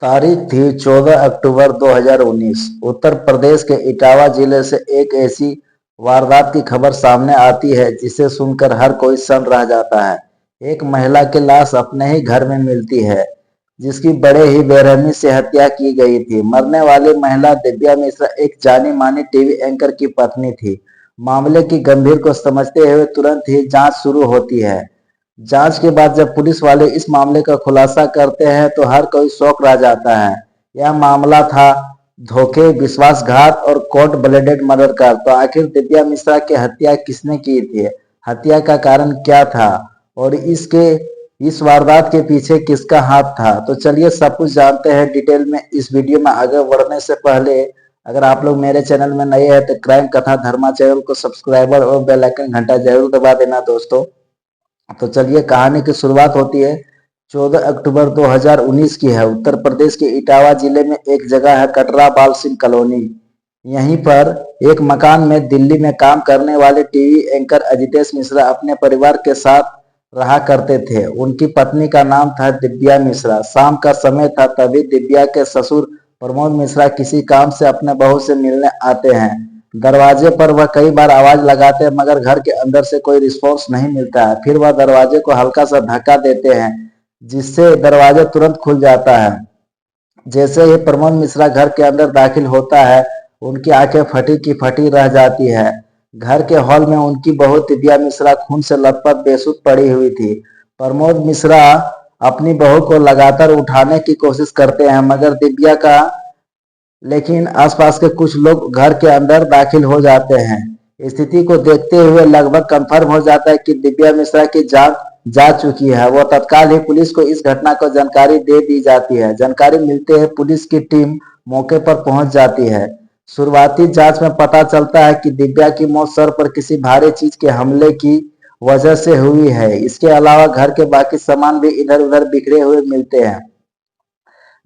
तारीख थी 14 अक्टूबर 2019। उत्तर प्रदेश के इटावा जिले से एक ऐसी वारदात की खबर सामने आती है जिसे सुनकर हर कोई सन्न रह जाता है। एक महिला की लाश अपने ही घर में मिलती है, जिसकी बड़े ही बेरहमी से हत्या की गई थी। मरने वाली महिला दिव्या मिश्रा एक जानी मानी टीवी एंकर की पत्नी थी। मामले की गंभीर को समझते हुए तुरंत ही जांच शुरू होती है। जांच के बाद जब पुलिस वाले इस मामले का खुलासा करते हैं तो हर कोई शौक रह जाता है। यह मामला था धोखे, विश्वासघात और कोर्ट ब्लेडेड मर्डर का। तो आखिर दिव्या मिश्रा की हत्या किसने की थी, हत्या का कारण क्या था और इस वारदात के पीछे किसका हाथ था, तो चलिए सब कुछ जानते हैं डिटेल में इस वीडियो में। आगे बढ़ने से पहले अगर आप लोग मेरे चैनल में नए हैं तो क्राइम कथा धर्मा चैनल को सब्सक्राइबर और बेल आइकन घंटा जरूर दबा देना दोस्तों। तो चलिए कहानी की शुरुआत होती है। 14 अक्टूबर 2019 की है। उत्तर प्रदेश के इटावा जिले में एक जगह है कटरा बाल सिंह कॉलोनी। यहीं पर एक मकान में दिल्ली में काम करने वाले टीवी एंकर अजितेश मिश्रा अपने परिवार के साथ रहा करते थे। उनकी पत्नी का नाम था दिव्या मिश्रा। शाम का समय था, तभी दिव्या के ससुर प्रमोद मिश्रा किसी काम से अपने बहू से मिलने आते हैं। दरवाजे पर वह कई बार आवाज लगाते हैं मगर घर के अंदर से कोई रिस्पॉन्स नहीं मिलता है। फिर वह दरवाजे को हल्का सा धक्का देते हैं, जिससे दरवाजा तुरंत खुल जाता है। जैसे ही प्रमोद मिश्रा घर के अंदर दाखिल होता है, उनकी आंखें फटी की फटी रह जाती है। घर के हॉल में उनकी बहू दिव्या मिश्रा खून से लथपथ बेसुध पड़ी हुई थी। प्रमोद मिश्रा अपनी बहू को लगातार उठाने की कोशिश करते हैं मगर दिव्या का लेकिन आसपास के कुछ लोग घर के अंदर दाखिल हो जाते हैं। स्थिति को देखते हुए लगभग कंफर्म हो जाता है कि दिव्या मिश्रा की जान जा चुकी है। वो तत्काल ही पुलिस को इस घटना को जानकारी दे दी जाती है। जानकारी मिलते ही पुलिस की टीम मौके पर पहुंच जाती है। शुरुआती जांच में पता चलता है कि दिव्या की मौत सर पर किसी भारी चीज के हमले की वजह से हुई है। इसके अलावा घर के बाकी सामान भी इधर उधर बिखरे हुए मिलते हैं।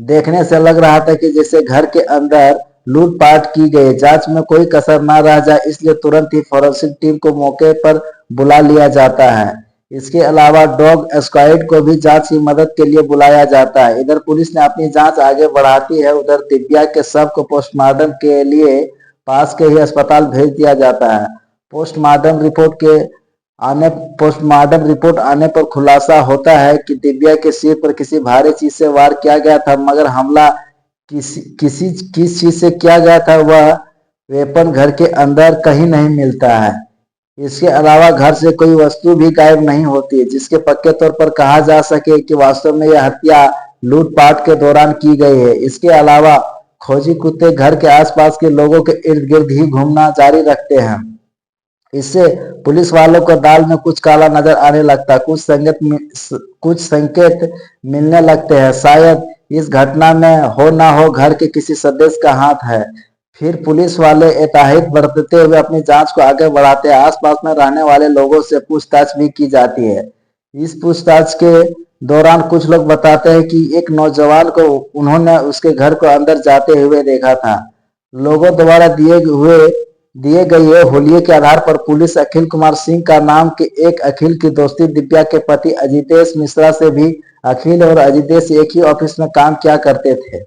देखने से लग रहा था कि जैसे घर के अंदर लूटपाट की गई। जांच में कोई कसर न रह जाए इसलिए तुरंत ही फोरेंसिक टीम को मौके पर बुला लिया जाता है। इसके अलावा डॉग स्क्वाड को भी जांच की मदद के लिए बुलाया जाता है। इधर पुलिस ने अपनी जांच आगे बढ़ाती है। उधर दिव्या के शव को पोस्टमार्टम के लिए पास के ही अस्पताल भेज दिया जाता है। पोस्टमार्टम रिपोर्ट आने पर खुलासा होता है कि दिव्या के सिर पर किसी भारी चीज से वार किया गया था मगर हमला किस चीज से किया गया था वह वेपन घर के अंदर कहीं नहीं मिलता है। इसके अलावा घर से कोई वस्तु भी गायब नहीं होती है जिसके पक्के तौर पर कहा जा सके कि वास्तव में यह हत्या लूटपाट के दौरान की गई है। इसके अलावा खोजी कुत्ते घर के आसपास के लोगों के इर्द गिर्द ही घूमना जारी रखते हैं। इससे पुलिस वालों को दाल में कुछ काला नजर आने लगता है। कुछ संकेत मिलने लगते हैं, शायद इस घटना में हो ना हो घर के किसी सदस्य का हाथ है। फिर पुलिस वाले एहतियात बरतते हुए अपनी जांच को आगे बढ़ाते हैं। आसपास में रहने वाले लोगों से पूछताछ भी की जाती है। इस पूछताछ के दौरान कुछ लोग बताते हैं कि एक नौजवान को उन्होंने उसके घर को अंदर जाते हुए देखा था। लोगों द्वारा दिए गए हुलिये के आधार पर पुलिस अखिल कुमार सिंह का नाम के एक अखिल की दोस्ती दिव्या के पति अजितेश मिश्रा से भी। अखिल और अजितेश एक ही ऑफिस में काम किया करते थे।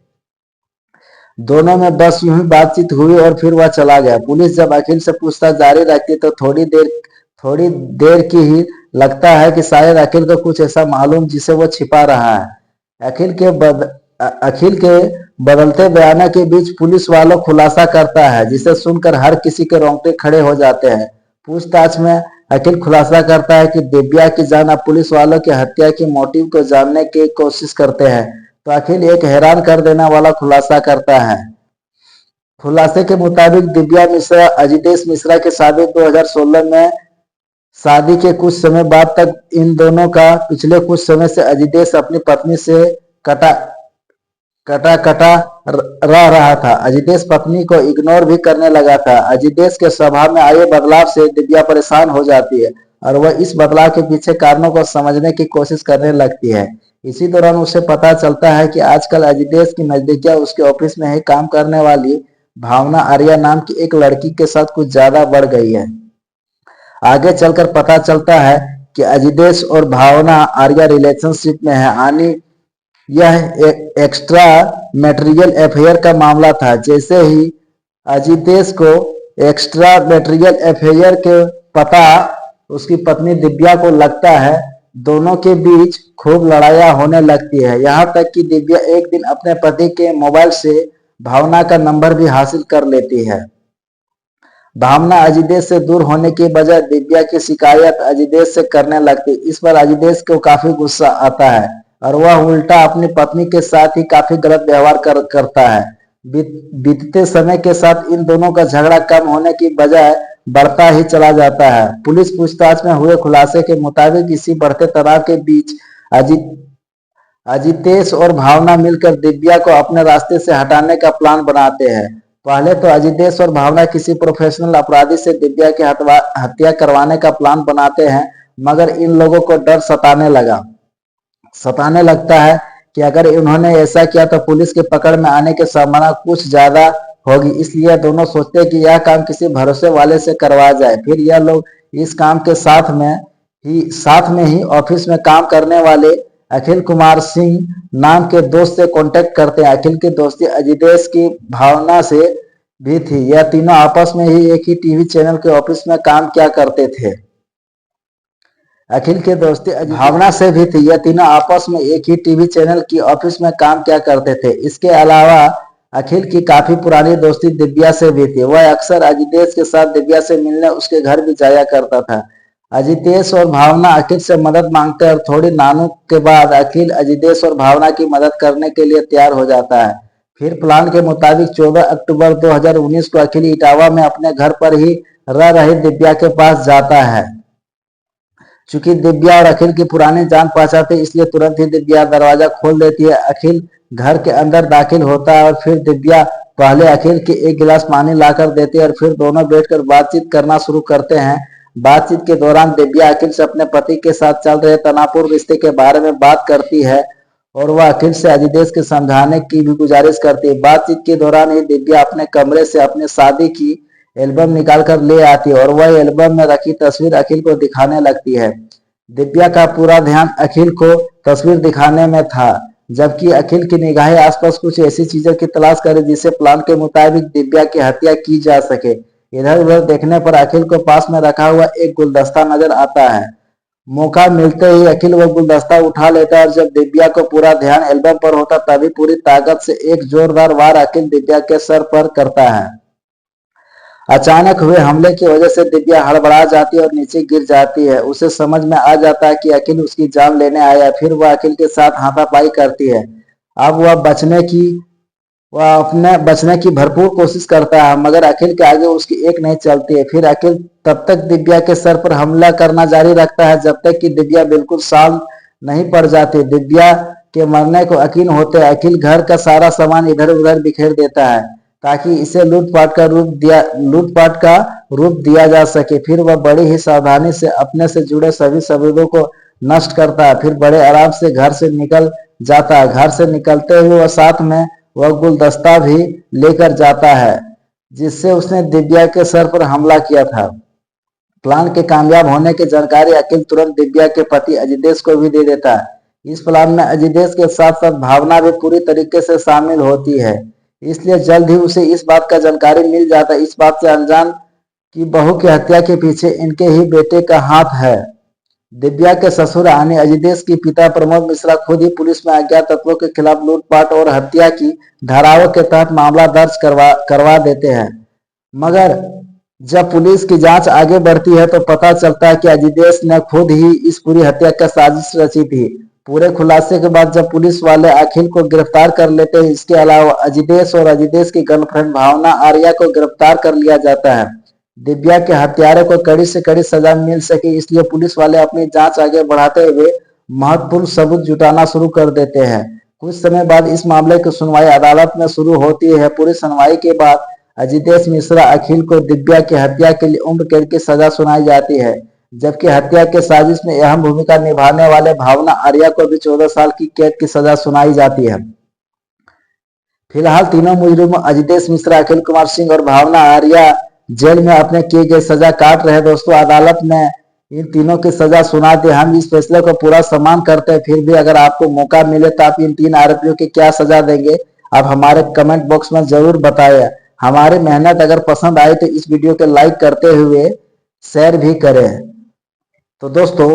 दोनों में बस यूं ही बातचीत हुई और फिर वह चला गया। पुलिस जब अखिल से पूछताछ जारी रखती तो थोड़ी देर की ही लगता है कि शायद अखिल को कुछ ऐसा मालूम जिसे वो छिपा रहा है। अखिल के बदलते बयानों के बीच पुलिस वालों खुलासा करता है जिसे सुनकर हर किसी के रोंगटे खड़े हो जाते हैं। पूछताछ में अखिल खुलासा करता है कि दिव्या की जान अब पुलिस वालों की हत्या के मोटिव को जानने की कोशिश करते हैं। तो अखिल एक हैरान कर देने वाला खुलासा करता है। खुलासे के मुताबिक दिव्या मिश्रा अजितेश मिश्रा की शादी 2016 में शादी के कुछ समय बाद तक इन दोनों का पिछले कुछ समय से अजितेश अपनी पत्नी से कटा रह रहा था। अजितेश पत्नी को इग्नोर भी करने लगा था। अजितेश के स्वभाव में आए बदलाव से दिव्या परेशान हो जाती है और वह इस बदलाव के पीछे कारणों को समझने की कोशिश करने लगती है। इसी दौरान उसे पता चलता है कि आजकल अजितेश की नजदीकियां उसके ऑफिस में ही काम करने वाली भावना आर्या नाम की एक लड़की के साथ कुछ ज्यादा बढ़ गई है। आगे चलकर पता चलता है कि अजितेश और भावना आर्या रिलेशनशिप में है। यह एक्स्ट्रा मैटेरियल एफआईआर का मामला था। जैसे ही अजितेश को एक्स्ट्रा मैटेरियल एफआईआर के पता उसकी पत्नी दिव्या को लगता है, दोनों के बीच खूब लड़ाइयाँ होने लगती है। यहाँ तक कि दिव्या एक दिन अपने पति के मोबाइल से भावना का नंबर भी हासिल कर लेती है। भावना अजितेश से दूर होने की बजाय दिव्या की शिकायत अजितेश से करने लगती। इस पर अजितेश को काफी गुस्सा आता है और वह उल्टा अपनी पत्नी के साथ ही काफी गलत व्यवहार करता है। बीतते समय के साथ इन दोनों का झगड़ा कम होने की बजाय बढ़ता ही चला जाता है। पुलिस पूछताछ में हुए खुलासे के मुताबिक इसी बढ़ते तनाव के बीच अजितेश और भावना मिलकर दिव्या को अपने रास्ते से हटाने का प्लान बनाते हैं। पहले तो अजितेश और भावना किसी प्रोफेशनल अपराधी से दिव्या की हत्या करवाने का प्लान बनाते हैं, मगर इन लोगों को डर सताने लगता है कि अगर इन्होंने ऐसा किया तो पुलिस के पकड़ में आने की संभावना कुछ ज्यादा होगी। इसलिए दोनों सोचते हैं कि यह काम किसी भरोसे वाले से करवाया जाए। फिर यह लोग इस काम के साथ में ही ऑफिस में काम करने वाले अखिल कुमार सिंह नाम के दोस्त से कांटेक्ट करते हैं। अखिल की दोस्ती अजितेश की भावना से भी थी। यह तीनों आपस में ही एक ही टीवी चैनल के ऑफिस में काम किया करते थे। अखिल की दोस्ती भावना से भी थी। यह तीनों आपस में एक ही टीवी चैनल की ऑफिस में काम किया करते थे। इसके अलावा अखिल की काफी पुरानी दोस्ती दिव्या से भी थी। वह अक्सर अजितेश के साथ दिव्या से मिलने उसके घर भी जाया करता था। अजितेश और भावना अखिल से मदद मांगते हैं और थोड़ी नानुक के बाद अखिल अजितेश और भावना की मदद करने के लिए तैयार हो जाता है। फिर प्लान के मुताबिक 14 अक्टूबर 2019 को अखिल इटावा में अपने घर पर ही रह रही दिव्या के पास जाता है। चूंकि दिव्या और अखिल की पुरानी जान पहचान थी, इसलिए तुरंत ही दिव्या दरवाजा खोल देती है। अखिल घर के अंदर दाखिल होता है और फिर दिव्या पहले अखिल के एक गिलास पानी लाकर देती है और फिर दोनों बैठकर बातचीत करना शुरू करते हैं। बातचीत के दौरान दिव्या अखिल से अपने पति के साथ चल रहे तनावपूर्ण रिश्ते के बारे में बात करती है और वह अखिल से अजितेश के समझाने की भी गुजारिश करती है। बातचीत के दौरान ही दिव्या अपने कमरे से अपने शादी की एल्बम निकालकर ले आती है और वह एल्बम में रखी तस्वीर अखिल को दिखाने लगती है। दिव्या का पूरा ध्यान अखिल को तस्वीर दिखाने में था, जबकि अखिल की निगाहें आसपास कुछ ऐसी चीजों की तलाश करे जिससे प्लान के मुताबिक दिव्या की हत्या की जा सके। इधर उधर देखने पर अखिल को पास में रखा हुआ एक गुलदस्ता नजर आता है। मौका मिलते ही अखिल वह गुलदस्ता उठा लेता है और जब दिव्या को पूरा ध्यान एल्बम पर होता तभी पूरी ताकत से एक जोरदार वार अखिल दिव्या के सर पर करता है। अचानक हुए हमले की वजह से दिव्या हड़बड़ा जाती है और नीचे गिर जाती है। उसे समझ में आ जाता है कि अखिल उसकी जान लेने आया। फिर वह अखिल के साथ हाथापाई करती है। अब वह अपने बचने की भरपूर कोशिश करता है, मगर अखिल के आगे उसकी एक नहीं चलती है। फिर अखिल तब तक दिव्या के सर पर हमला करना जारी रखता है जब तक कि दिव्या बिल्कुल शांत नहीं पड़ जाती। दिव्या के मरने को यकीन होते अखिल घर का सारा सामान इधर उधर बिखेर देता है ताकि इसे लूटपाट का रूप दिया जा सके। फिर वह बड़ी ही सावधानी से अपने से जुड़े सभी सबूतों को नष्ट करता है। फिर बड़े आराम से घर से निकल जाता है। घर से निकलते हुए वह साथ में वह गुलदस्ता भी लेकर जाता है जिससे उसने दिव्या के सर पर हमला किया था। प्लान के कामयाब होने की जानकारी अखिल तुरंत दिव्या के पति अजितेश को भी दे देता है। इस प्लान में अजितेश के साथ साथ भावना भी पूरी तरीके से शामिल होती है, इसलिए जल्द ही उसे इस बात का जानकारी मिल जाता है, इस बात से अनजान कि बहू की हत्या के पीछे इनके ही बेटे का हाथ है। दिव्या के ससुर यानी अजितेश की पिता प्रमोद मिश्रा खुद ही पुलिस में अज्ञात तत्वों के खिलाफ लूटपाट और हत्या की धाराओं के तहत मामला दर्ज करवा देते हैं। मगर जब पुलिस की जांच आगे बढ़ती है तो पता चलता है कि अजितेश ने खुद ही इस पूरी हत्या का साजिश रची थी। पूरे खुलासे के बाद जब पुलिस वाले अखिल को गिरफ्तार कर लेते हैं, इसके अलावा अजितेश और अजितेश की गर्लफ्रेंड भावना आर्या को गिरफ्तार कर लिया जाता है। दिव्या के हत्यारे को कड़ी से कड़ी सजा मिल सके इसलिए पुलिस वाले अपनी जांच आगे बढ़ाते हुए महत्वपूर्ण सबूत जुटाना शुरू कर देते हैं। कुछ समय बाद इस मामले की सुनवाई अदालत में शुरू होती है। पूरी सुनवाई के बाद अजितेश मिश्रा अखिल को दिव्या की हत्या के लिए उम्र कैद की सजा सुनाई जाती है, जबकि हत्या के साजिश में अहम भूमिका निभाने वाले भावना आर्या को भी 14 साल की कैद की सजा सुनाई जाती है। फिलहाल तीनों मुजरिम अजितेश मिश्रा, अखिल कुमार सिंह और भावना आर्या जेल में अपने किए गए सजा काट रहे। दोस्तों, अदालत में इन तीनों की सजा सुना दी। हम इस फैसले को पूरा सम्मान करते हैं, फिर भी अगर आपको मौका मिले तो आप इन 3 आरोपियों की क्या सजा देंगे, आप हमारे कमेंट बॉक्स में जरूर बताएं। हमारी मेहनत अगर पसंद आई तो इस वीडियो को लाइक करते हुए शेयर भी करें। तो दोस्तों,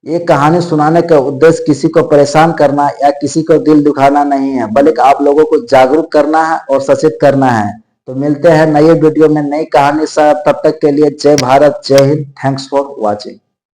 ये कहानी सुनाने का उद्देश्य किसी को परेशान करना या किसी को दिल दुखाना नहीं है, बल्कि आप लोगों को जागरूक करना है और सचेत करना है। तो मिलते हैं नए वीडियो में नई कहानी साथ, तब तक के लिए जय भारत, जय हिंद। Thanks for watching.